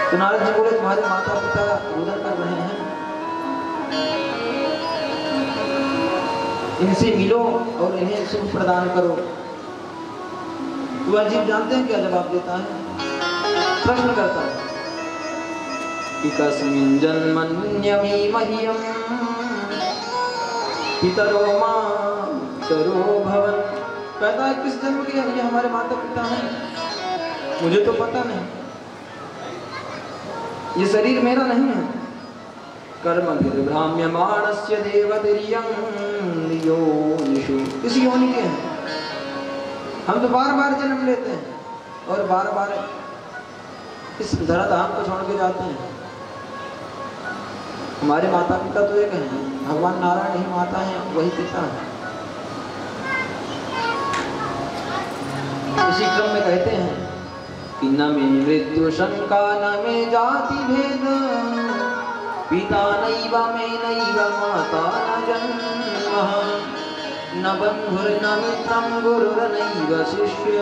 तो नारद जी बोले तुम्हारे माता पिता रुदन कर रहे हैं, इनसे मिलो और इन्हें सुख प्रदान करो। तो अजीब जानते हैं क्या जवाब देता है? प्रश्न करता है कि कस्मिन् जन्मन्यमी मह्यम पितरो मातरो भवन। कहता है किस जन्म के ये हमारे माता पिता हैं, मुझे तो पता नहीं, ये शरीर मेरा नहीं है। कर्मभिर्भ्राम्यमाणस्य देवतिर्यं योनिषु, इस योनि के हैं। हम तो बार बार जन्म लेते हैं और बार बार इस धराधाम को छोड़ के जाते हैं। हमारे माता पिता तो एक हैं, भगवान नारायण ही माता है, वही पिता है। इसी क्रम में कहते हैं कि न मे मृत्यु शंका न मे जाति भेद, पिता नैव मे नैव माता न जन्मः, न बंधुर न मित्रं गुरुर्नैव शिष्य,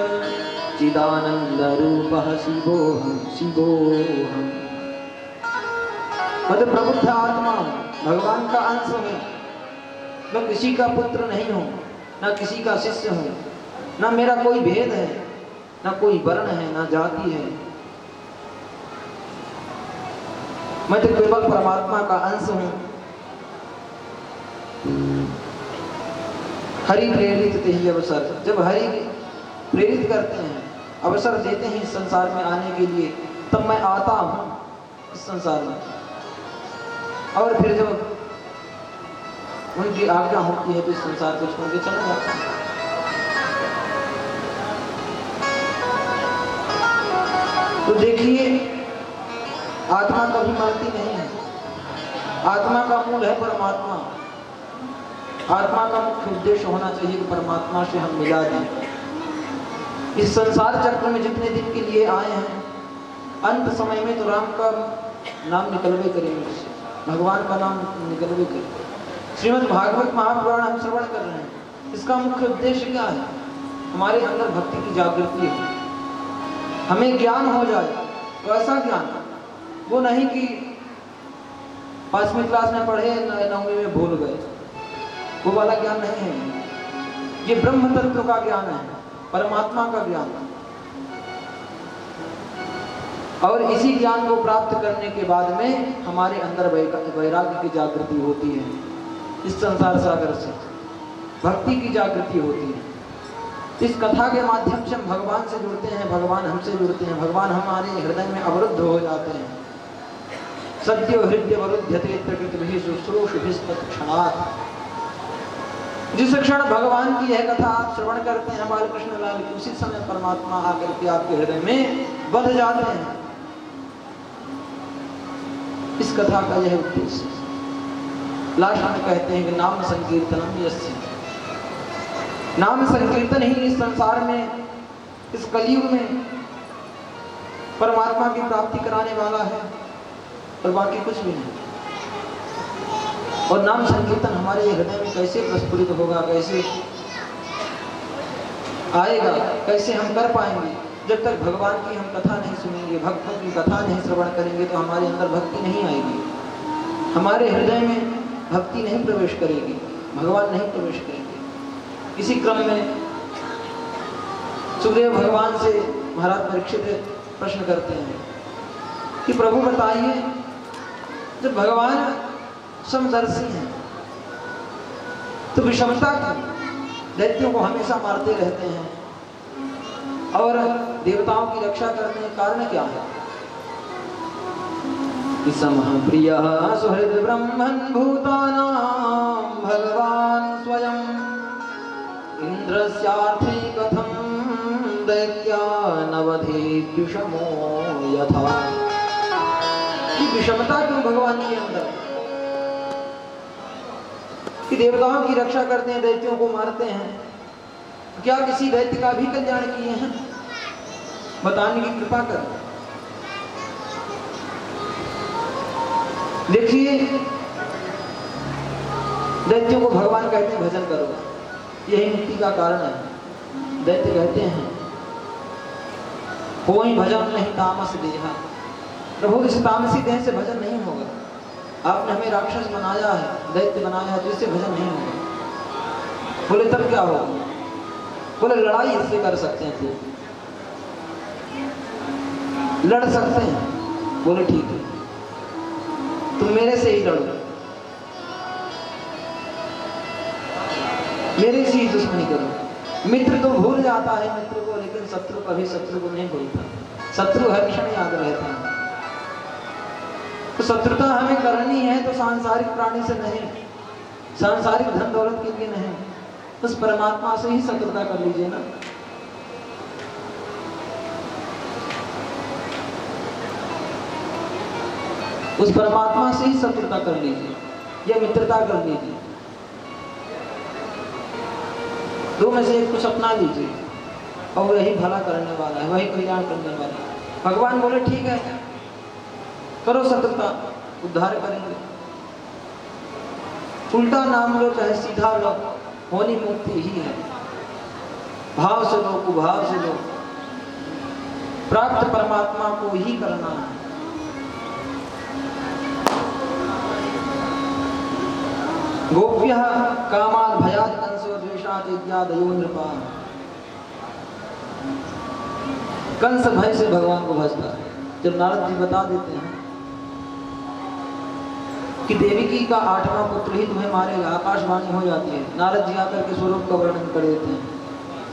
चिदानंद रूपः शिवोऽहं शिवोऽहम्। मतलब प्रबुद्ध आत्मा भगवान का अंश हूँ, मैं किसी का पुत्र नहीं हूँ, न किसी का शिष्य हूँ, न मेरा कोई भेद है, न कोई वर्ण है, न जाति है। मैं तो केवल परमात्मा का अंश हूँ। हरि प्रेरित ते ही अवसर, जब हरि प्रेरित करते हैं, अवसर देते हैं इस संसार में आने के लिए, तब मैं आता हूँ इस संसार में। और फिर जब उनकी आज्ञा होती है तो इस संसार को छोड़ के चला जाता है। तो देखिए आत्मा कभी मरती नहीं है, आत्मा का मूल है परमात्मा। आत्मा का मुख्य उद्देश्य होना चाहिए कि परमात्मा से हम मिला दें। इस संसार चक्र में जितने दिन के लिए आए हैं, अंत समय में तो राम का नाम निकलवे करेंगे, भगवान का नाम निकलवे करेंगे। श्रीमद् भागवत महापुराण हम श्रवण कर रहे हैं, इसका मुख्य उद्देश्य क्या है? हमारे अंदर भक्ति की जागृति हो, हमें ज्ञान हो जाए। तो ऐसा ज्ञान वो नहीं कि 5वीं क्लास में पढ़े 9वीं में भूल गए, वो वाला ज्ञान नहीं है। ये ब्रह्म तत्व का ज्ञान है, परमात्मा का ज्ञान है। और इसी ज्ञान को प्राप्त करने के बाद में हमारे अंदर वैराग्य की जागृति होती है। इस संसार सागर से भक्ति की जागृति होती है। इस कथा के माध्यम से हम भगवान से जुड़ते हैं, भगवान हमसे जुड़ते हैं, भगवान हमारे हृदय में अवरुद्ध हो जाते हैं। सत्यो हृदय वरुध्यते प्रकृतिभिः शुश्रूषुभिस्तत् क्षणात्। जिस क्षण भगवान की यह कथा आप श्रवण करते हैं बाल कृष्ण लाल की, उसी समय परमात्मा आकर के आपके हृदय में बंध जाते हैं। इस कथा का यह उद्देश्य। लास्ट में कहते हैं कि नाम संकीर्तनम यस्य, नाम संकीर्तन ही इस संसार में, इस कलयुग में परमात्मा की प्राप्ति कराने वाला है, और बाकी कुछ भी नहीं। और नाम संकीर्तन हमारे हृदय में कैसे प्रस्फुटित होगा, कैसे आएगा, कैसे हम कर पाएंगे? जब तक भगवान की हम कथा नहीं सुनेंगे, भक्तों की कथा नहीं श्रवण करेंगे, तो हमारे अंदर भक्ति नहीं आएगी, हमारे हृदय में भक्ति नहीं प्रवेश करेगी, भगवान नहीं प्रवेश करेंगे। इसी क्रम में सुखदेव भगवान से महाराज परीक्षित प्रश्न करते हैं कि प्रभु बताइए, जब भगवान समदर्शी हैं तो विषमता क्यों? दैत्यों को हमेशा मारते रहते हैं और देवताओं की रक्षा करने का कारण क्या है? समः प्रियः सुहृद ब्रह्मन् भूतानां भगवान् स्वयं, इंद्रस्यार्थे कथं दैत्यान् वधेत् विषमो यथा। ये विषमता क्यों भगवान के अंदर कि देवताओं की रक्षा करते हैं, दैत्यों को मारते हैं? क्या किसी दैत्य का भी कल्याण किए हैं? बताने की कृपा कर। देखिए दैत्यों को भगवान कहते हैं भजन करो, यही मुक्ति का कारण है। दैत्य कहते हैं कोई भजन नहीं तामस देहा, प्रभु इस तामसी देह से भजन नहीं होगा, आपने हमें राक्षस बनाया है, दैत्य बनाया है, तो इससे भजन नहीं होगा। बोले तब क्या होगा? बोले लड़ाई इससे कर सकते हैं, तो लड़ सकते हैं। बोले ठीक है, तुम मेरे से ही लड़ो, मेरे से ही दुश्मनी करो। मित्र तो भूल जाता है मित्र को, लेकिन शत्रु कभी शत्रु को नहीं भूलता। शत्रु हर क्षण याद रहता है। तो शत्रुता हमें करनी है तो सांसारिक प्राणी से नहीं, सांसारिक धन दौलत के लिए नहीं, उस परमात्मा से ही शत्रुता कर लीजिए ना। उस परमात्मा से ही शत्रुता कर लीजिए या मित्रता कर लीजिए, दो में से कुछ अपना लीजिए और वही भला करने वाला है, वही कल्याण करने वाला है। भगवान बोले ठीक है, करो शत्रुता, उद्धार करेंगे। उल्टा नाम लो चाहे सीधा लो, होनी मुक्ति ही है। भाव से लो, कुभाव से लो, प्राप्त परमात्मा को ही करना है। गोप्यः कामात् भयात् कंसो द्वेषात् इत्यादयो नृपा। कंस भय से भगवान को भजता है। जब नारद जी बता देते हैं कि देवकी का 8वां पुत्र ही तुम्हें मारेगा, आकाशवाणी हो जाती है, नारद जी आकर के स्वरूप का वर्णन कर देते हैं।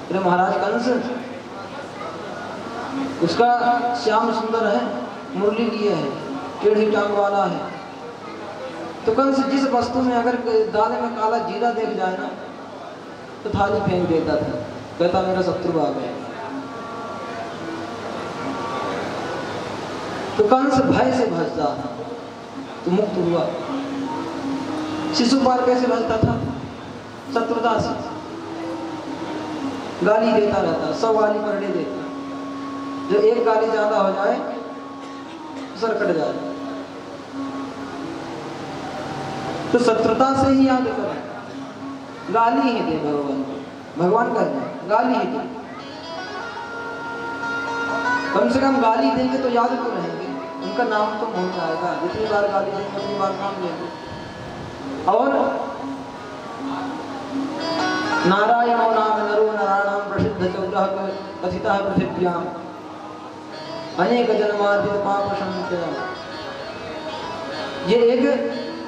अरे महाराज कंस, उसका श्याम सुंदर है, मुरली लिए है, टेढ़ी टांग वाला है। तो कंस जिस वस्तु में अगर दाल में काला जीरा देख जाए ना तो थाली फेंक देता था, कहता मेरा शत्रु आ गया। तो कंस भय से भजता तो मुक्त हुआ। शिशुपाल कैसे भजता था? शत्रुता से, गाली देता रहता, 100 गाली करने देता, जो एक गाली ज्यादा हो जाए सर कट जाए। तो शत्रुता से ही याद करें, गाली ही दे भगवान को, भगवान कहते हैं गाली ही दे, कम से कम गाली देंगे तो याद तो रहेंगे, उनका नाम तो मुंह में आएगा। जितनी बार गाली देंगे उतनी बार नाम लेंगे। और नारायणो नाम नरो नारायणाम प्रसिद्ध चौरः कथितः पृथिव्याम अनेक जन्माद्यत पाप संचयः। ये एक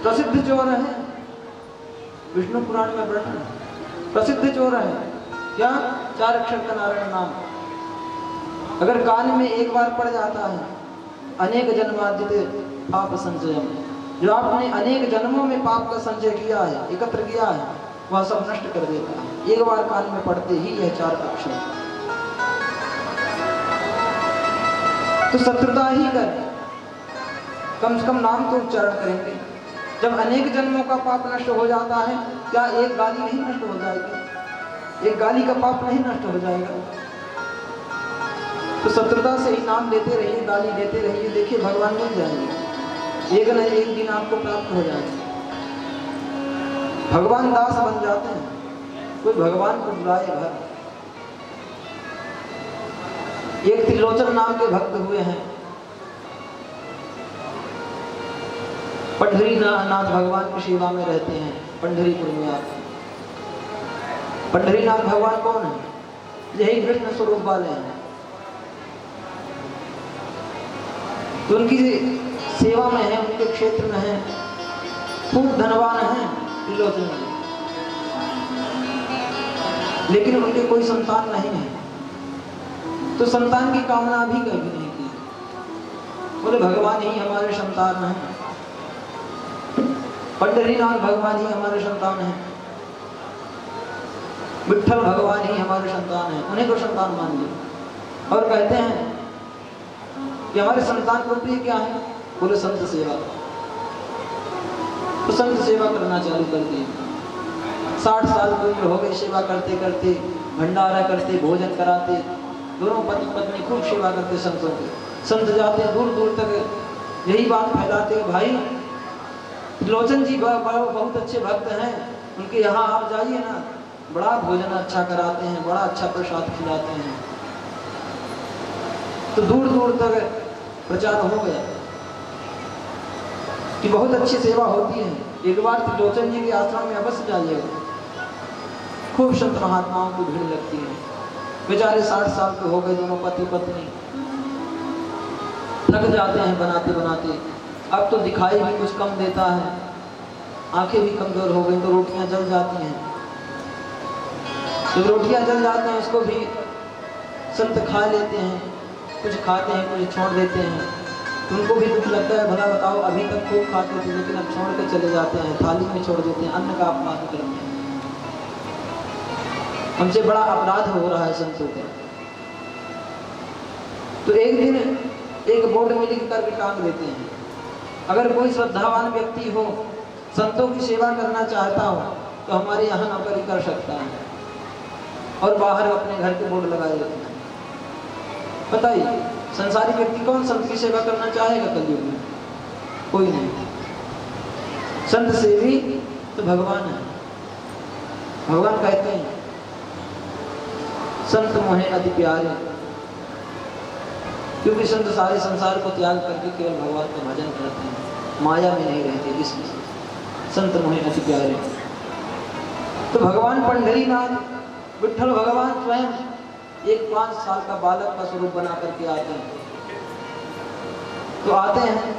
प्रसिद्ध चोर है, विष्णु पुराण में वर्णन प्रसिद्ध चोर है। क्या? 4 अक्षर का नारायण नाम अगर कान में एक बार पड़ जाता है, अनेक जन्माद्यत पाप संचयम, जो आपने अनेक जन्मों में पाप का संचय किया है, एकत्र किया है, वह सब नष्ट कर देता है एक बार कान में पड़ते ही यह 4 अक्षर। तो शत्रुता ही कर, कम से कम नाम तो उच्चारण करेंगे। जब अनेक जन्मों का पाप नष्ट हो जाता है, क्या एक गाली नहीं नष्ट हो जाएगी? एक गाली का पाप नहीं नष्ट हो जाएगा? तो शत्रुता से ही नाम लेते रहिए, गाली देते रहिए, देखिए भगवान मिल जाएंगे, एक न एक दिन आपको प्राप्त हो जाएंगे। भगवान दास बन जाते हैं। कोई भगवान को बुलाए घर। एक त्रिलोचन नाम के भक्त हुए हैं, पंढरीनाथ भगवान की सेवा में रहते हैं, पंढरीपुर में आते हैं। पंढरीनाथ भगवान कौन है? यही कृष्ण स्वरूप वाले हैं। तो उनकी सेवा में है, उनके क्षेत्र में है, खूब धनवान है त्रिलोचन जी, लेकिन उनके कोई संतान नहीं है। तो संतान की कामना भी कभी नहीं की। बोले भगवान ही हमारे संतान हैं, पंढरीनाथ भगवान ही हमारे संतान हैं, विठ्ठल भगवान ही हमारे संतान हैं, उन्हें को संतान मान लिया। और कहते हैं कि हमारे संतान को प्रिय क्या है? बोले संत सेवा। तो संत सेवा करना चालू कर दी। 60 साल की उम्र हो गई, सेवा करते करते, भंडारा करते, भोजन कराते, दोनों पति पत्नी खूब सेवा करते संतों की। संत जाते दूर दूर तक यही बात फैलाते, भाई त्रिलोचन जी बहुत अच्छे भक्त हैं, उनके यहाँ आप जाइए ना, बड़ा भोजन अच्छा कराते हैं, बड़ा अच्छा प्रसाद खिलाते हैं। तो दूर दूर तक प्रचार हो गया। कि बहुत अच्छी सेवा होती है। एक बार त्रिलोचन जी के आश्रम में अवश्य जाइएगा, खूब संत महात्माओं की भीड़ लगती है। बेचारे 60 साल के हो गए दोनों पति पत्नी, थक जाते हैं बनाते बनाते। अब तो दिखाई भी कुछ कम देता है, आंखें भी कमजोर हो गई, तो रोटियां जल जाती हैं। जब रोटियां जल जाती हैं उसको भी संत खा लेते हैं, कुछ खाते हैं कुछ छोड़ देते हैं। तो उनको भी दुख लगता है, भला बताओ अभी तक खूब खाते थे लेकिन अब छोड़ के चले जाते हैं, थाली में छोड़ देते हैं, अन्न का अपमान करते हैं। हमसे बड़ा अपराध हो रहा है संतों का। तो एक दिन एक बोर्ड में लिख करके टांग देते हैं, अगर कोई श्रद्धावान व्यक्ति हो, संतों की सेवा करना चाहता हो तो हमारे यहाँ नौकरी कर सकता है। और बाहर अपने घर के बोर्ड लगाए देते हैं। बताइए संसारी व्यक्ति कौन संत की सेवा करना चाहेगा कलयुग में? कोई नहीं। संत सेवी तो भगवान है। भगवान कहते हैं संत मोहे अति प्यारे, क्योंकि संत सारे संसार को त्याग करके केवल भगवान का भजन करते हैं, माया में नहीं रहते, इसलिए संत मोहे अति प्यारे। तो भगवान पंढरीनाथ विठ्ठल भगवान स्वयं एक 5 साल का बालक का स्वरूप बना करके आते हैं। तो आते हैं,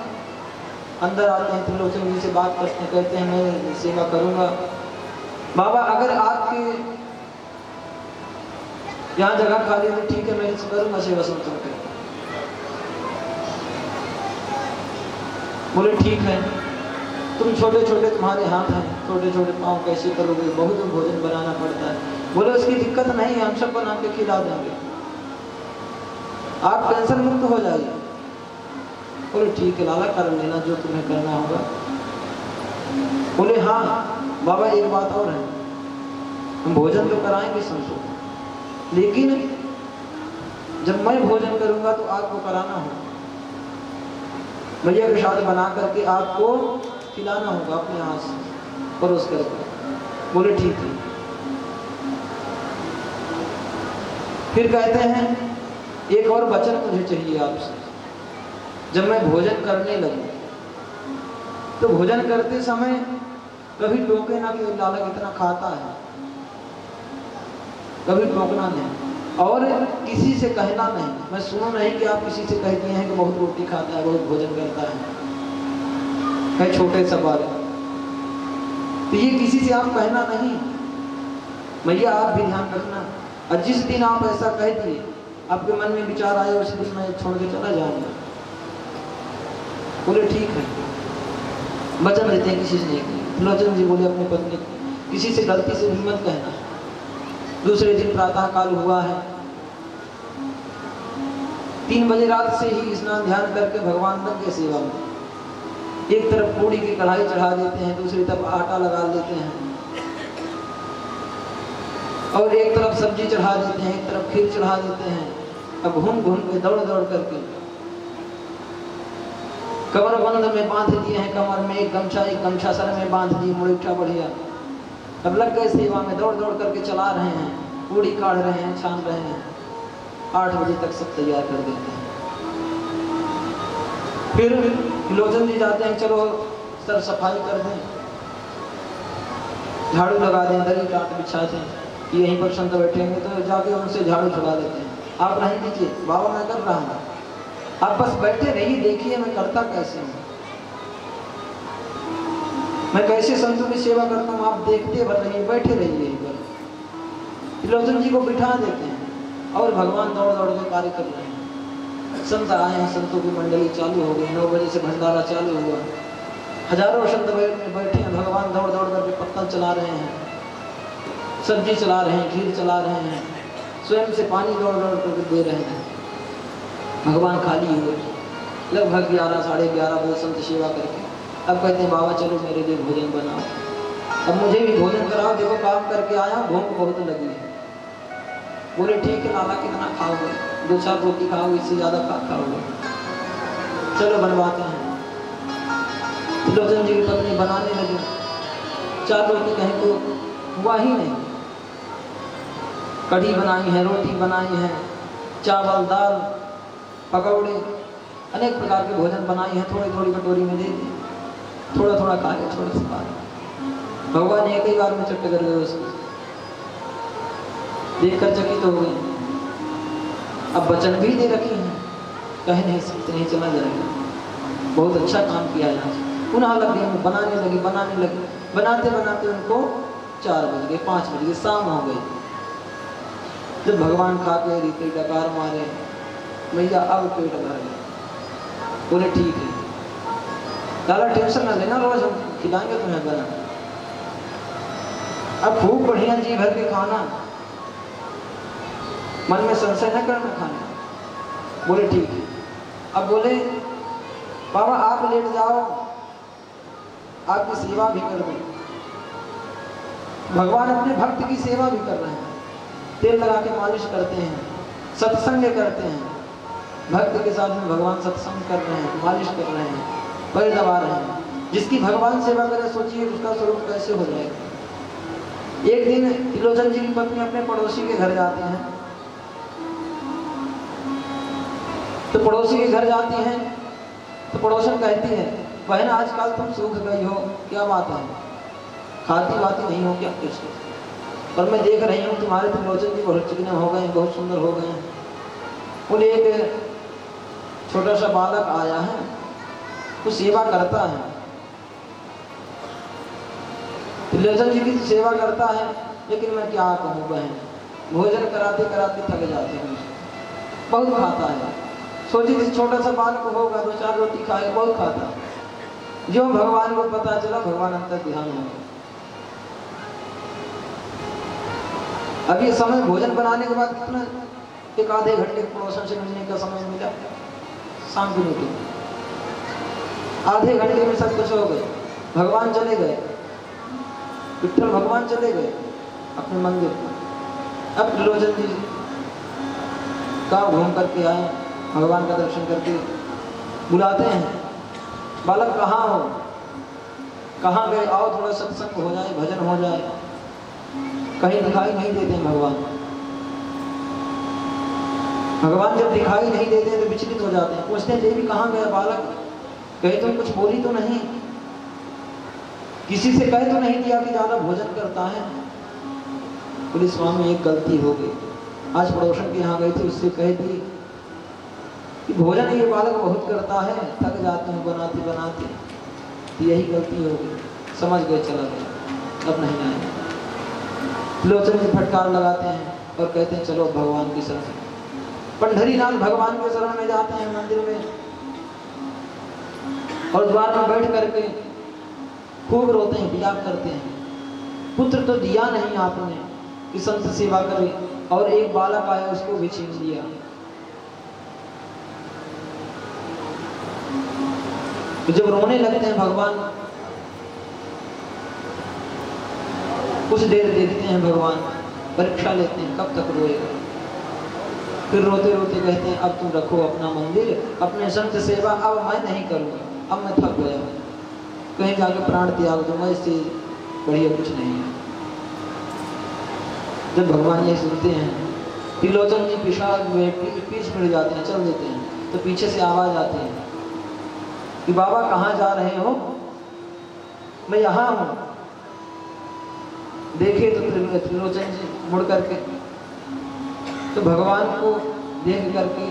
अंदर आते हैं, त्रिलोचन जी से बात करते हैं, कहते हैं मैं सेवा करूंगा। बाबा अगर आपके यहाँ जगह खाली है तो ठीक है, मैं करूंगा सेवा संतों की। बोले ठीक है, तुम छोटे छोटे तुम्हारे हाथ हैं, छोटे छोटे पाँव कैसे करोगे, बहुत भोजन बनाना पड़ता है। बोले उसकी दिक्कत नहीं है, हम सब बना के खिला देंगे, आप टेंशन मुक्त हो जाइए। बोले ठीक है लाला, कर लेना जो तुम्हें करना होगा। बोले हाँ बाबा एक बात और है, हम भोजन तो कराएंगे संतों, लेकिन जब मैं भोजन करूंगा तो आपको कराना होगा, भैया प्रसाद बना करके आपको खिलाना होगा अपने हाथ से परोस करके। बोले ठीक है। फिर कहते हैं एक और वचन मुझे चाहिए आपसे, जब मैं भोजन करने लगूं तो भोजन करते समय कभी टोके ना कि लाला कितना खाता है, कभी टोकना नहीं और किसी से कहना नहीं। मैं सुनो नहीं कि आप किसी से कह दिए हैं कि बहुत रोटी खाता है, बहुत भोजन करता है छोटे सा बालक, तो ये किसी से आप कहना नहीं। भैया आप भी ध्यान रखना, और जिस दिन आप ऐसा कह दिए आपके मन में विचार आया उसी दिन मैं छोड़ के चला जाऊंगा। बोले ठीक है, वचन देते हैं किसी से नहीं। त्रिलोचन जी बोले अपनी पत्नी किसी से गलती से भी मत कहना। दूसरे दिन प्रातः काल हुआ है, 3 बजे रात से ही स्नान ध्यान करके भगवान लग के सेवा में। एक तरफ पूड़ी की कढ़ाई चढ़ा देते हैं, दूसरी तरफ आटा लगा देते हैं, और एक तरफ सब्जी चढ़ा देते हैं, एक तरफ खीर चढ़ा देते हैं। अब घूम घूम के दौड़ दौड़ करके कमर बंद में बांध दिए हैं, कमर में एक गमछा सर में बांध दिए, मुड़ीठा बढ़िया। अब लग गए सेवा में, दौड़ दौड़ करके चला रहे हैं, पूड़ी काढ़ रहे हैं, छान रहे हैं। 8 बजे तक सब तैयार कर देते हैं। फिर त्रिलोचन जी जाते हैं, चलो सर सफाई कर दें, झाड़ू लगा दें, दरी टाट बिछा दें कि यहीं पर संत बैठेंगे, तो जाके उनसे झाड़ू छुड़ा देते हैं। आप नहीं दीजिए बाबा, मैं कर रहा हूँ, आप बस बैठे रहिए, देखिए मैं करता कैसे हूँ, मैं कैसे संतों की सेवा करता हूँ, आप देखते भर रहिए, बैठे रहिए यहीं पर। त्रिलोचन जी को बिठा देते हैं और भगवान दौड़ दौड़ के कार्य कर रहे हैं। संत आए हैं, संतों की मंडली चालू हो गई, 9 बजे से भंडारा चालू हुआ, हजारों संत बैठे हैं, भगवान दौड़ दौड़ करके पत्तल चला रहे हैं, सब्जी चला रहे हैं, खीर चला रहे हैं, स्वयं से पानी दौड़ दौड़ करके दे रहे हैं। भगवान खाली हुए, लगभग 11 साढ़े 11 बजे संत सेवा करके अब कहते हैं बाबा चलो मेरे लिए भोजन बनाओ, अब मुझे भी भोजन कराओ, देखो काम करके आया, भूख बहुत लगी है। बोले ठीक है लाला, कितना खाओगे, 2-4 रोटी खाओगे, इससे ज़्यादा खाओगे, चलो बनवाते हैं। त्रिलोचन जी की पत्नी बनाने लगी, 4 रोटी कहीं तो हुआ ही नहीं, कढ़ी बनाई है, रोटी बनाई है, चावल दाल पकौड़े अनेक प्रकार के भोजन बनाई हैं, थोड़ी थोड़ी कटोरी में दे दी। थोड़ा थोड़ा खा के थोड़ा सा पानी। भगवान एक ही बार में चट्ट कर गए उसको, देखकर चकित हो गए। अब वचन भी दे रखी हैं, कह नहीं सकते, नहीं चला जाएगा। बहुत अच्छा काम किया है। पुनः लग गए, बनाने लगे। बनाते बनाते उनको 4 बज गए, 5 बज गए, शाम हो गई। जब भगवान खा के रीते डकार मारे, भैया अब पेट भर गया। बोले ठीक है, ज़्यादा टेंशन ना लेना, रोज हम खिलाएंगे तुम्हें बना। अब खूब बढ़िया जी भर के खाना, मन में संशय न करना खाना। बोले ठीक है। अब बोले बाबा आप लेट जाओ, आपकी सेवा भी कर दूं। भगवान अपने भक्त की सेवा भी कर रहे हैं, तेल लगा के मालिश करते हैं, सत्संग करते हैं। भक्त के साथ में भगवान सत्संग कर रहे हैं, मालिश कर रहे हैं, पैर दबा रहे हैं। जिसकी भगवान सेवा करे, सोचिए उसका स्वरूप कैसे हो जाएगा। एक दिन त्रिलोचन जी की पत्नी अपने पड़ोसी के घर जाते हैं, तो पड़ोसी के घर जाती हैं तो पड़ोसन कहती है, बहन आजकल तुम सूख गई हो, क्या बात है, खाती बाती नहीं हो क्या कुछ? पर मैं देख रही हूँ तुम्हारे त्रिलोचन जी बहुत चिकने हो गए, बहुत सुंदर हो गए हैं। बोले एक छोटा सा बालक आया है, वो सेवा करता है, त्रिलोचन जी की सेवा करता है, लेकिन मैं क्या कहूँ बहन, भोजन कराते कराते थक जाते हैं, बहुत खाता है। सोची थी छोटा सा बालक होगा, 2-4 रोटी खाएगा, बहुत खाता। जो भगवान को पता चला, भगवान अंतर ध्यान हो गया। अभी समय भोजन बनाने के बाद कितना, 1-आधे घंटे पड़ोसन से मिलने का समय मिला, शाम को निकले, आधे घंटे में सब कुछ हो गए। भगवान चले गए, विठ्ठल भगवान चले गए अपने मंदिर। अब त्रिलोचन जी गाँव घूम करके आए, भगवान का दर्शन करके बुलाते हैं, बालक कहाँ हो, कहाँ गए, आओ थोड़ा सत्संग हो जाए, भजन हो जाए। कहीं दिखाई नहीं देते हैं भगवान। भगवान जब दिखाई नहीं देते हैं तो विचलित हो जाते हैं, पूछते हैं देवी कहाँ गया बालक, कहीं तुम कुछ बोली तो नहीं, किसी से कह तो नहीं दिया कि ज्यादा भोजन करता है? बोले स्वामी एक गलती हो गई, आज पड़ोसन के यहाँ गए थे, उससे कह दी कि भोजन ये बालक बहुत करता है, थक जाते हैं बनाते बनाते, तो यही गलती हो गई। समझ गए, चला गया, अब नहीं आए। त्रिलोचन जी फटकार लगाते हैं और कहते हैं चलो भगवान की शरण। पंढरीनाथ भगवान के शरण में जाते हैं मंदिर में, और द्वार में बैठ करके खूब रोते हैं, विलाप करते हैं, पुत्र तो दिया नहीं आपने कि संत सेवा करे, और एक बालक आया उसको भी छीन लिया। तो जब रोने लगते हैं भगवान, कुछ देर देखते हैं भगवान, परीक्षा लेते हैं कब तक रोएगा। फिर रोते रोते कहते हैं अब तुम रखो अपना मंदिर, अपने संत सेवा अब मैं नहीं करूँगा, अब मैं थक गया, कहीं जाके प्राण त्याग दूंगा, इससे बढ़िया कुछ नहीं है। जब भगवान ये सुनते हैं, त्रिलोचन जी पीछे मुड़ जाते हैं, चल देते हैं। तो पीछे से आवाज आती है कि बाबा कहाँ जा रहे हो? मैं यहाँ हूँ। देखे तो त्रिलोचन जी मुड़ करके, तो भगवान को देख करके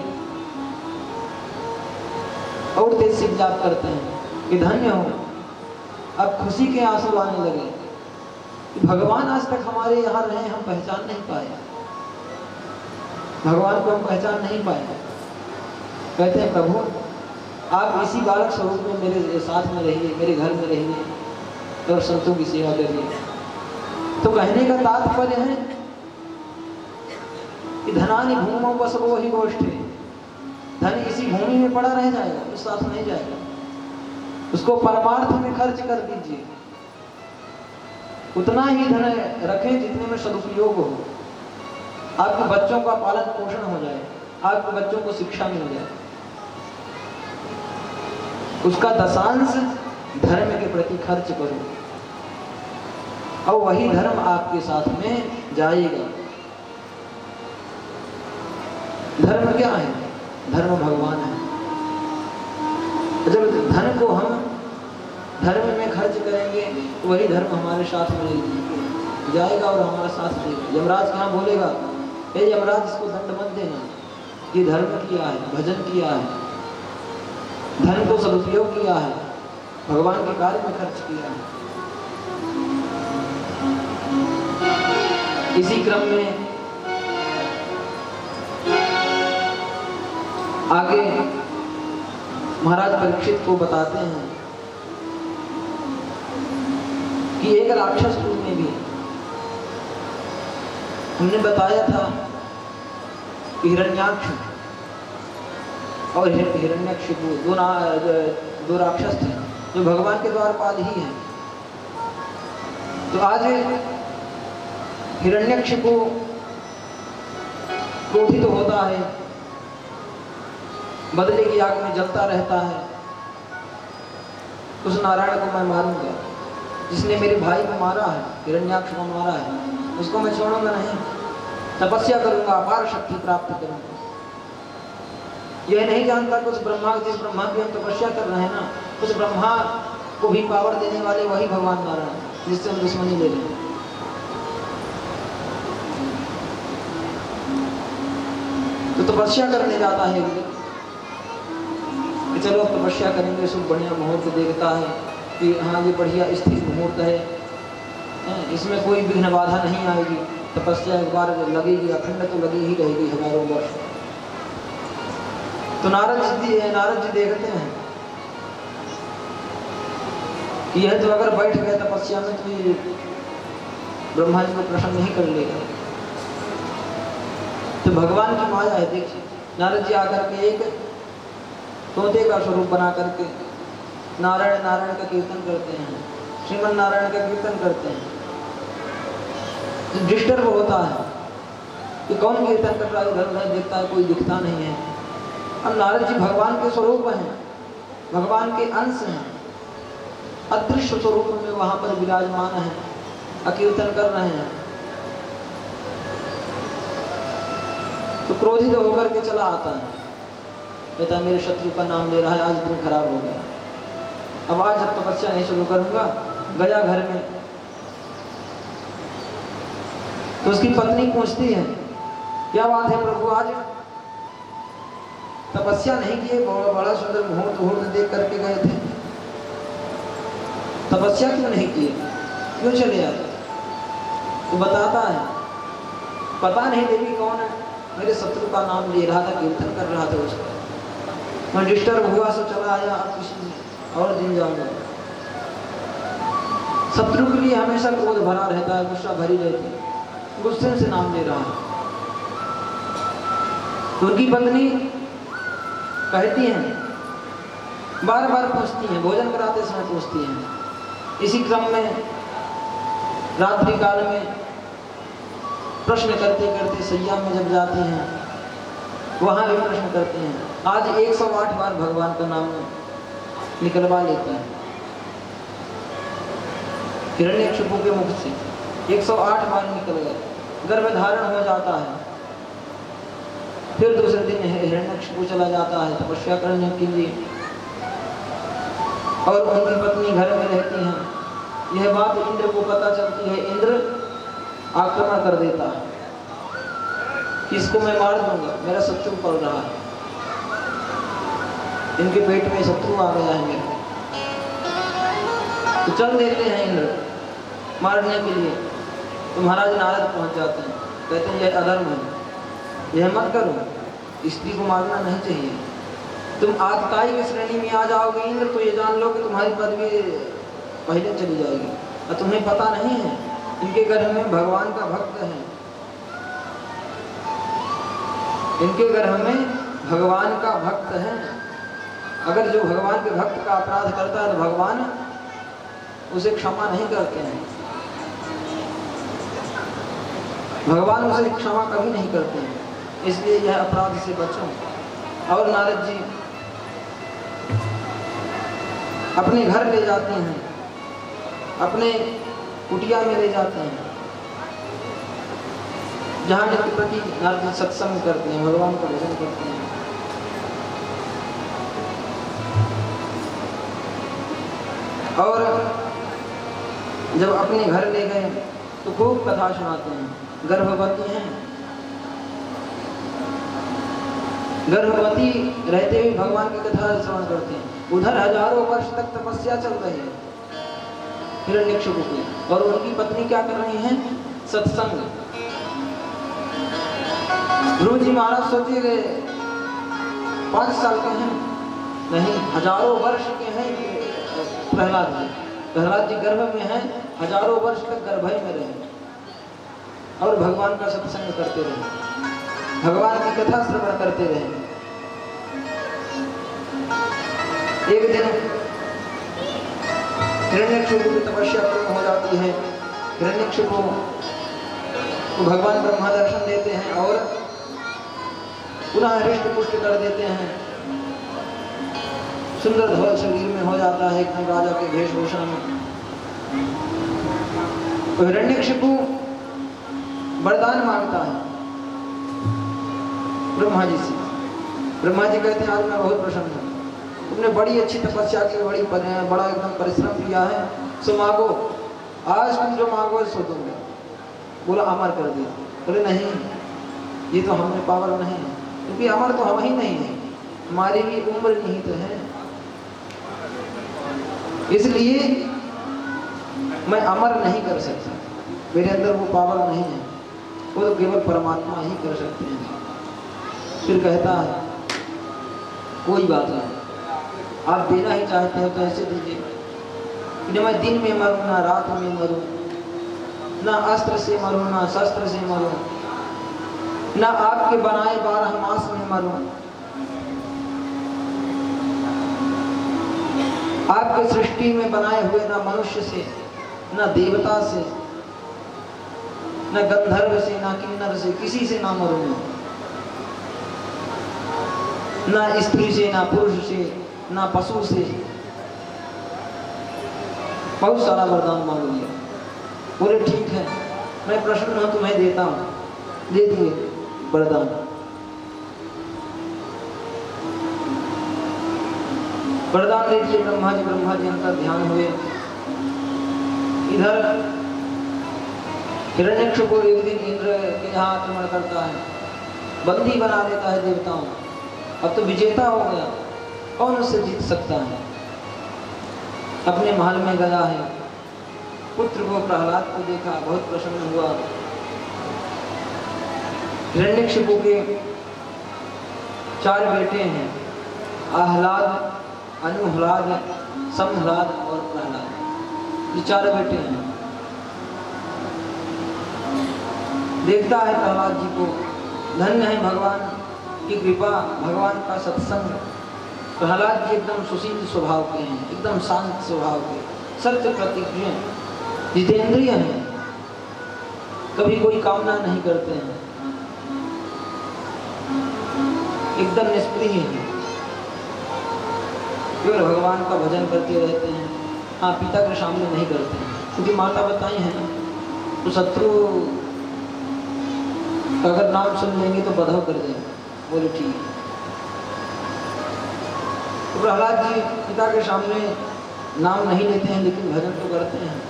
और तेज से विलाप करते हैं कि धन्य हो। अब खुशी के आंसू आने लगे कि भगवान आज तक हमारे यहाँ रहे, हम पहचान नहीं पाए, भगवान को हम पहचान नहीं पाए। कहते हैं प्रभु आप इसी बालक स्वरूप में मेरे साथ में रहिए, मेरे घर में रहिए और संतों की सेवा करिए। तो कहने का तात्पर्य है कि धनानि भूमौ बसवो हि गोष्ठे, धन इसी भूमि में पड़ा रह जाएगा, उस साथ नहीं जाएगा, उसको परमार्थ में खर्च कर दीजिए। उतना ही धन रखें जितने में सदुपयोग हो, आपके बच्चों का पालन पोषण हो जाए, आपके बच्चों को शिक्षा मिल जाए, उसका दशांश धर्म के प्रति खर्च करो, और वही धर्म आपके साथ में जाएगा। धर्म क्या है? धर्म भगवान है। जब धन को हम धर्म में खर्च करेंगे तो वही धर्म हमारे साथ में जाएगा और हमारा साथ देगा। यमराज यहाँ बोलेगा, हे यमराज, इसको दंड मत देना, ये धर्म किया है, भजन किया है, धन को सदुपयोग किया है, भगवान के कार्य में खर्च किया है। इसी क्रम में आगे महाराज परीक्षित को बताते हैं कि एक राक्षस रूप में भी हमने बताया था कि हिरण्याक्ष और हिरण्यकशिपु दो राक्षस थे जो भगवान के द्वारपाल ही हैं। तो आज हिरण्यकशिपु क्रोधित होता है, बदले की आग में जलता रहता है, उस नारायण को मैं मारूंगा, जिसने मेरे भाई को मारा है, हिरण्याक्ष को मारा है, उसको मैं छोड़ूंगा नहीं, तपस्या करूंगा, अपार शक्ति प्राप्त करूंगा। यह नहीं जानता कि उस ब्रह्मा, जिस ब्रह्मा की हम तपस्या कर रहे हैं ना, उस ब्रह्मा को भी पावर देने वाले वही भगवान नारायण, जिससे हम दुश्मनी ले रहे हैं। तो तपस्या करने जाता है कि चलो अब तपस्या करेंगे, सब बढ़िया मुहूर्त देखता है कि हाँ ये बढ़िया स्थिर मुहूर्त है, इसमें कोई विघ्न बाधा नहीं आएगी, तपस्या एक बार लगेगी, अखंड तो लगी ही रहेगी हजारों वर्ष। तो नारद जी देखते हैं कि यह तो अगर बैठ गए तपस्या में तो ये ब्रह्मा जी को प्रसन्न नहीं कर लेगा। तो भगवान की माया है। देखिए नारद जी आकर के एक तोते का स्वरूप बना करके नारायण नारायण का कीर्तन करते हैं, श्रीमन नारायण का कीर्तन करते हैं। तो डिस्टर्ब होता है कि कौन कीर्तन कर रहा है, इधर उधर देखता है, कोई दिखता नहीं है। अब नारद जी भगवान के स्वरूप हैं, भगवान के अंश हैं, अदृश्य स्वरूप में वहां पर विराजमान है, अकीर्तन कर रहे हैं। तो क्रोधित होकर के चला आता है, कहता है मेरे शत्रु का नाम ले रहा है, आज दिन खराब हो गया, अब आज जब तपस्या नहीं शुरू करूंगा। गया घर में तो उसकी पत्नी पूछती है क्या बात है प्रभु, आज तपस्या नहीं किए, बड़ा सुंदर मुहूर्त देख करके गए थे, तपस्या क्यों नहीं किए, क्यों चले आए? तो बताता है पता नहीं देवी कौन है, मेरे शत्रु का नाम ले रहा था, कीर्तन कर रहा था, उसका मैं डिस्टर्ब हुआ सो चला आया, अब किसी और दिन जाऊंगा। शत्रु के लिए हमेशा क्रोध भरा रहता है, गुस्सा भरी रहती है, गुस्से से नाम ले रहा है। तो उनकी पत्नी कहती हैं, बार बार पूछती हैं, भोजन कराते समय पूछती हैं। इसी क्रम में रात्रि काल में प्रश्न करते करते सैया में जब जाते हैं वहां भी प्रश्न करते हैं। आज 108 बार भगवान का नाम निकलवा लेते हैं हिरण्यकशिपु के मुख से, 108 बार निकल गए, गर्भधारण हो जाता है। फिर दूसरे दिन हिरण्यकशिपु चला जाता है तपस्या करने के लिए, और उनकी पत्नी घर में रहती हैं। यह बात इंद्र को पता चलती है, इंद्र आक्रमण कर देता है कि इसको मैं मार दूंगा, मेरा शत्रु पड़ रहा है, इनके पेट में शत्रु आ गया है मेरे। तो चल देते हैं इंद्र मारने के लिए। तो महाराज नारद पहुंच जाते हैं, कहते हैं यह अधर्म है, यह मत करो, स्त्री को मारना नहीं चाहिए। तुम आतताई की श्रेणी में आ जाओगे इंद्र, तो ये जान लो कि तुम्हारी पदवी पहले चली जाएगी। और तुम्हें पता नहीं है इनके घर में भगवान का भक्त है, इनके गर्भ में भगवान का भक्त है। अगर जो भगवान के भक्त का अपराध करता है तो भगवान उसे क्षमा नहीं करते हैं, भगवान उसे क्षमा कभी नहीं करते हैं। इसलिए यह अपराध से बचो। और नारद जी अपने घर ले जाते हैं, अपने कुटिया में ले जाते हैं, जहाँ नित्य प्रति नारद जी सत्संग करते हैं, भगवान का भजन करते हैं। और जब अपने घर ले गए तो खूब कथा सुनाते हैं। गर्भवती हैं, गर्भवती रहते हुए भगवान की कथा श्रवण करते हैं। उधर हजारों वर्ष तक तपस्या चल रही है हिरण्यकशिपु की, और उनकी पत्नी क्या कर रही हैं? सत्संग। ध्रुव जी महाराज सोचे गए 5 साल के हैं, नहीं, हजारों वर्ष के हैं प्रहलाद जी। प्रहलाद जी गर्भ में हैं, हजारों वर्ष तक गर्भ में रहे और भगवान का सत्संग करते रहे, भगवान की कथा श्रवण करते रहे। एक दिन हिरण्यकशिपु की तपस्या पूर्ण हो जाती है। हिरण्यकशिपु को भगवान ब्रह्मा दर्शन देते हैं और पुनः हृष्ट पुष्ट कर देते हैं। सुंदर धवल शरीर में हो जाता है, एकदम राजा के वेशभूषण में। तो हिरण्यकशिपु वरदान मांगता है ब्रह्मा जी से। ब्रह्मा जी कहते हैं आज मैं बहुत प्रसन्न हूँ, तुमने बड़ी अच्छी तपस्या की, बड़ा एकदम परिश्रम किया है, सो मांगो, आज तुम जो मांगो सो दूंगा। बोला अमर कर दिया। बोले नहीं, ये तो हमें पावर नहीं है, क्योंकि अमर तो हम ही नहीं है, हमारी भी उम्र निहित है, इसलिए मैं अमर नहीं कर सकता, मेरे अंदर वो पावर नहीं है, वो तो केवल परमात्मा ही कर सकते हैं। फिर कहता है कोई बात नहीं, आप देना ही चाहते हो तो ऐसे दीजिए कि मैं दिन में मरूं ना रात में मरूं, ना अस्त्र से मरूं ना शस्त्र से मरूं, ना आपके बनाए 12 मास में मरूं, आपके सृष्टि में बनाए हुए ना मनुष्य से, ना देवता से, ना गंधर्व से, ना किन्नर से, किसी से ना मरूं, ना स्त्री से, ना पुरुष से, ना पशु से। बहुत सारा वरदान मांग लिया। बोले ठीक है, मैं प्रसन्न हूं, तुम्हें देता हूं। दे दिए वरदान। वरदान दे दिए ब्रह्मा जी अंतर ध्यान हुए। इधर हिरण्यकशिपु एक दिन इंद्र के यहाँ आक्रमण करता है, बंदी बना देता है देवताओं। अब तो विजेता हो गया, कौन उससे जीत सकता है? अपने महल में गया है, पुत्र को प्रहलाद को देखा, बहुत प्रसन्न हुआ। हिरण्यकशिपु के 4 बेटे हैं, आह्लाद, अनुह्लाद, समह्लाद और प्रहलाद। ये 4 बेटे हैं। देखता है प्रहलाद जी को, धन्य है भगवान की कृपा, भगवान का सत्संग। प्रहलाद जी एकदम सुशील स्वभाव के हैं, एकदम शांत स्वभाव के, सत्य प्रतिज्ञ, जितेंद्रिय हैं, कभी कोई कामना नहीं करते हैं, एकदम निष्प्रिय हैं, केवल भगवान का भजन करते रहते हैं। हाँ, पिता के सामने नहीं करते हैं, क्योंकि माता बताई है ना, तो शत्रु अगर नाम सुन लेंगे तो बधाव कर देंगे। बोले ठीक। तो प्रहलाद जी पिता के सामने नाम नहीं लेते हैं, लेकिन भजन तो करते हैं।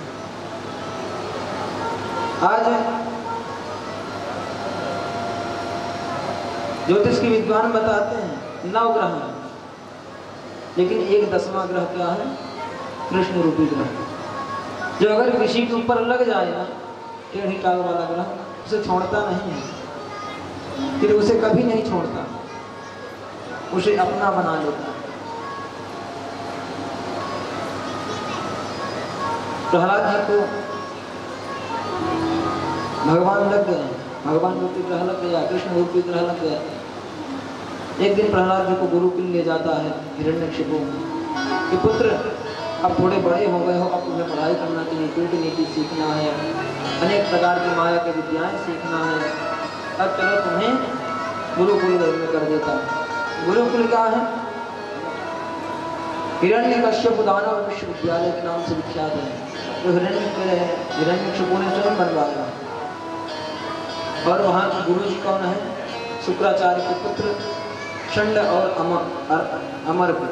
आज ज्योतिष के विद्वान बताते हैं 9 ग्रह हैं, लेकिन एक 10वां ग्रह क्या है? कृष्ण रूपी ग्रह, जो अगर किसी के ऊपर लग जाए ना, टेढ़ी टांग वाला ग्रह, उसे छोड़ता नहीं है, फिर उसे कभी नहीं छोड़ता, उसे अपना बना लेता। प्रहलाद जी को भगवान लग गए, भगवान रूपी ग्रह लग गया, कृष्ण रूपी ग्रह लग गया। एक दिन प्रहलाद जी को गुरुकुल ले जाता है हिरण्यकशिपु कि पुत्र अब थोड़े बड़े हो गए हो, अब तुम्हें पढ़ाई करना चाहिए, कूटनीति सीखना है, अनेक प्रकार की माया की विद्याएं सीखना है, अब चलो तुम्हें गुरुकुल में कर देता हूं। गुरुकुल क्या है? हिरण्यकश्यप दानव विश्वविद्यालय के नाम से विख्यात है, जो हिरण्यकशिपु ने स्वयं बनवाया। और वहाँ के गुरु जी कौन है? शुक्राचार्य के पुत्र षंड और अमर के।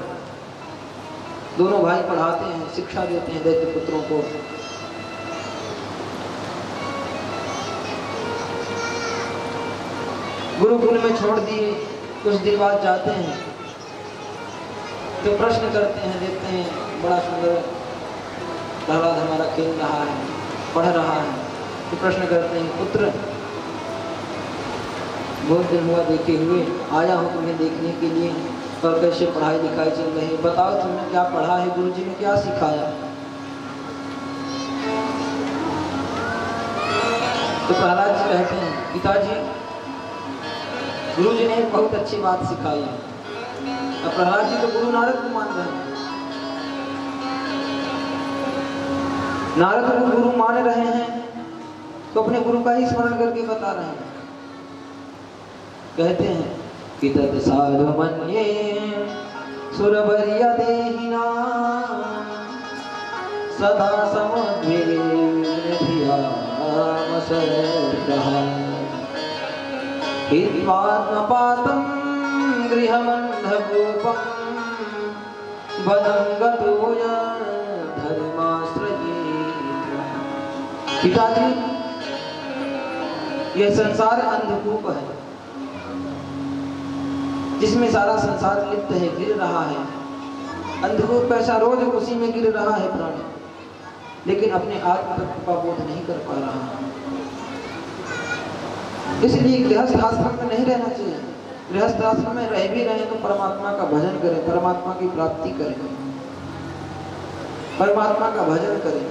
दोनों भाई पढ़ाते हैं, शिक्षा देते हैं दैत्य पुत्रों को। गुरुकुल में छोड़ दिए, कुछ दिन बाद जाते हैं तो प्रश्न करते हैं, देखते हैं बड़ा सुंदर प्रहलाद हमारा खेल रहा है, पढ़ रहा है, तो प्रश्न करते हैं, पुत्र बहुत दिन हुआ देखे हुए, आया हूँ तुम्हें देखने के लिए और कैसे पढ़ाई लिखाई चल रही है, बताओ तुमने क्या पढ़ा है, गुरुजी ने क्या सिखाया। तो प्रहलाद जी कहते हैं, पिताजी गुरुजी ने एक बहुत अच्छी बात सिखाई है। अब प्रहलाद जी तो गुरु नारद को मान रहे हैं, नारद को गुरु मान रहे हैं तो अपने गुरु का ही स्मरण करके बता रहे हैं। कहते हैं कि तत् साधु मन्ये सुरवर्य देहिना सदा समुद्धियामसरः हित्वात्मपातं गृहबन्धभूपं वनं गतो धर्माश्रयेत्। पिताजी यह संसार अंधकूप है जिसमें सारा संसार लिप्त है, गिर रहा है। अंधकूप पैसा रोज उसी में गिर रहा है प्राणी, लेकिन अपने आत्म तत्व का बोध नहीं कर पा रहा है। इसलिए गृहस्थ आश्रम में नहीं रहना चाहिए। गृहस्थ आश्रम में रह भी रहे तो परमात्मा का भजन करें, परमात्मा की प्राप्ति करें, परमात्मा का भजन करें।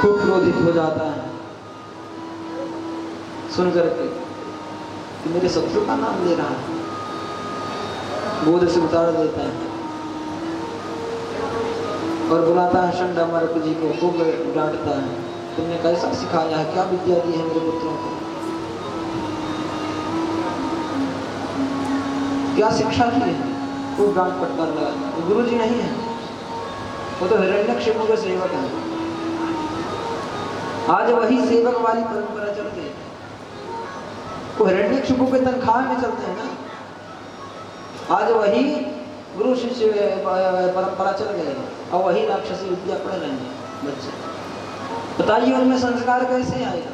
खूब क्रोधित हो जाता है सुन करके कि मेरे शत्रु का नाम ले रहा है, बोध से उतार देता है और बुलाता है शंडा मारुति जी को, खूब डांटता है, तुमने कैसा सिखाया है, क्या विद्या दी है मेरे पुत्रों को, क्या शिक्षा दी है, खूब डांट फटकार लगा। तो गुरु जी नहीं है, वो तो हिरण्यकशिपु के सेवक है। आज वही सेवक वाली परंपरा चल गई, वो हिरण्यकशिपु के तनख्वाह में चलते हैं ना। आज वही गुरु शिष्य परंपरा चल गई और वही राक्षसी विद्या पढ़ रहे हैं बच्चे। बताइए उनमें संस्कार कैसे आएगा।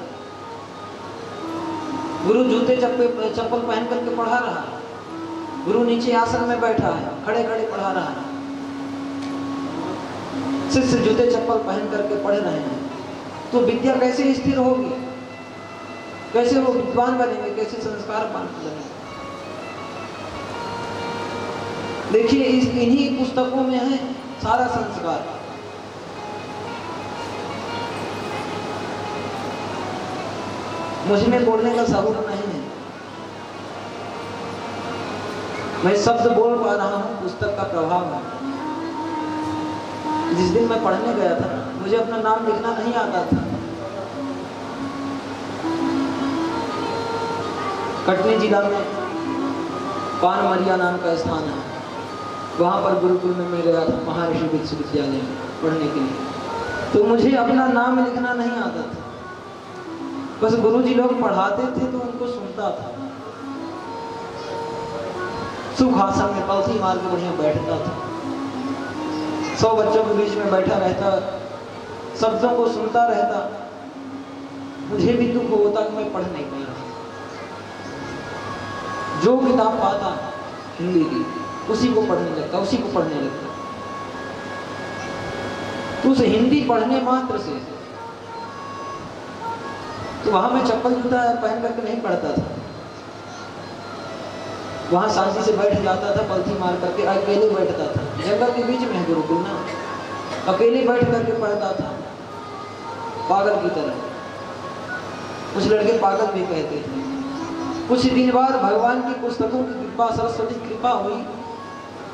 गुरु जूते चप्पल पहन करके पढ़ा रहा है, गुरु नीचे आसन में बैठा है, खड़े खड़े पढ़ा रहा है, शिष्य जूते चप्पल पहन करके पढ़ रहे हैं, तो विद्या कैसे स्थिर होगी, कैसे वो विद्वान बनेंगे, कैसे संस्कार बनेंगे। देखिए इन्हीं पुस्तकों में है सारा संस्कार। मुझ में बोलने का सबूत नहीं है, मैं शब्द बोल पा रहा हूँ, पुस्तक का प्रभाव है। जिस दिन मैं पढ़ने गया था मुझे अपना नाम लिखना नहीं आता था। कटनी जिला में पानमरिया नाम का स्थान है, वहाँ पर गुरुकुल में मैं गया था महर्षि विश्वविद्यालय में पढ़ने के लिए। तो मुझे अपना नाम लिखना नहीं आता था, बस गुरुजी लोग पढ़ाते थे तो उनको सुनता था। सुख आसन में पलथी मार के बढ़िया बैठता था, 100 बच्चों के बीच में बैठा रहता, शब्दों को सुनता रहता। मुझे भी दुख होता कि मैं पढ़ नहीं पा रहा। जो किताब पाता हिंदी की उसी को पढ़ने लगता, उसी को पढ़ने लगता। तो उस हिंदी पढ़ने मात्र से तो वहां मैं चप्पल जूता पहन करके नहीं पढ़ता था, वहां शांति से बैठ जाता था, पलथी मार करके अकेले बैठता था। जंगल के बीच में गुरुकुल ना, अकेले बैठ करके पढ़ता था पागल की तरह। कुछ लड़के पागल भी कहते थे। कुछ दिन बाद भगवान की पुस्तकों की कृपा, सरस्वती की कृपा हुई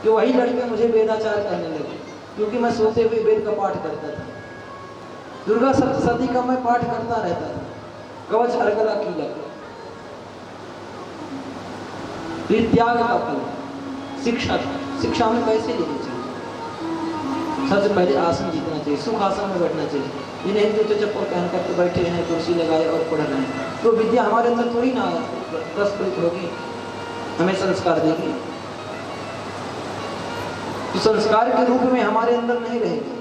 कि वही लड़के मुझे वेदाचार कहने लगे, क्योंकि मैं सोते हुए वेद का पाठ करता था। दुर्गा सप्तशती का मैं पाठ करता रहता था, कवच अर्गला कीलक। त्याग का फल शिक्षा था। शिक्षा में कैसे लेनी चाहिए, सबसे पहले आसन जीतना चाहिए, सुख आसन में बैठना चाहिए। जिन्हें जूते चप्पल पहन करके बैठे हैं, कुर्सी लगाए और पढ़ रहे हैं, तो विद्या हमारे अंदर थोड़ी ना प्रस्फुटित होगी। हमें संस्कार देगी, तो संस्कार के रूप में हमारे अंदर नहीं रहेगी,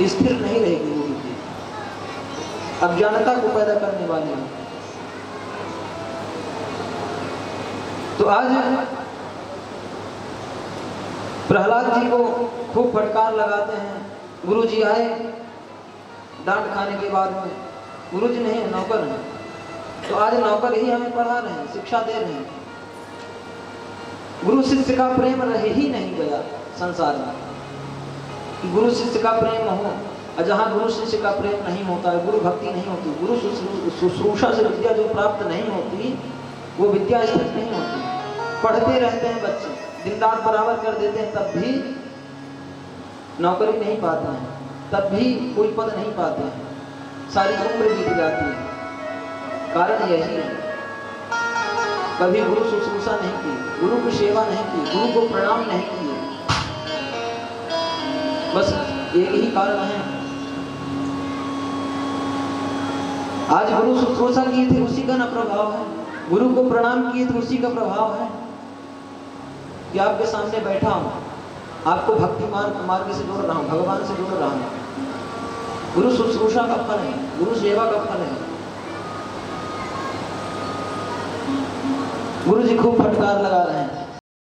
स्थिर नहीं रहेगी वो बुद्धि, अज्ञानता को पैदा करने वाली है। तो आज प्रहलाद जी को खूब फटकार लगाते हैं। गुरु जी आए डांट खाने के बाद में, गुरु जी नहीं नौकर हैं, तो आज नौकर ही हमें पढ़ा रहे हैं, शिक्षा दे रहे हैं। गुरु शिष्य का प्रेम रह ही नहीं गया संसार में, कि गुरु शिष्य का प्रेम हो, और जहाँ गुरु शिष्य का प्रेम नहीं होता है, गुरु भक्ति नहीं होती, गुरु शुश्रूषा से विद्या जो प्राप्त नहीं होती, वो विद्या स्थित नहीं होती। पढ़ते रहते हैं बच्चे, दिन रात बराबर कर देते हैं, तब भी नौकरी नहीं पाते हैं, तब भी कोई पद नहीं पाते हैं, सारी उम्र बीत जाती है। कारण यही है, कभी गुरु शुश्रूषा नहीं की, गुरु की सेवा नहीं की, गुरु को प्रणाम नहीं किए, बस एक ही कारण है। आज गुरु शुश्रूषा किए थे, उसी का न प्रभाव है, गुरु को प्रणाम किए थे, उसी का प्रभाव है कि आपके सामने बैठा हूं, आपको भक्ति मार्ग से जोड़ रहा हूं, भगवान से जोड़ रहा हूं। गुरु शुश्रूषा का फल है, गुरु सेवा का फल है। गुरु जी खूब फटकार लगा रहे हैं।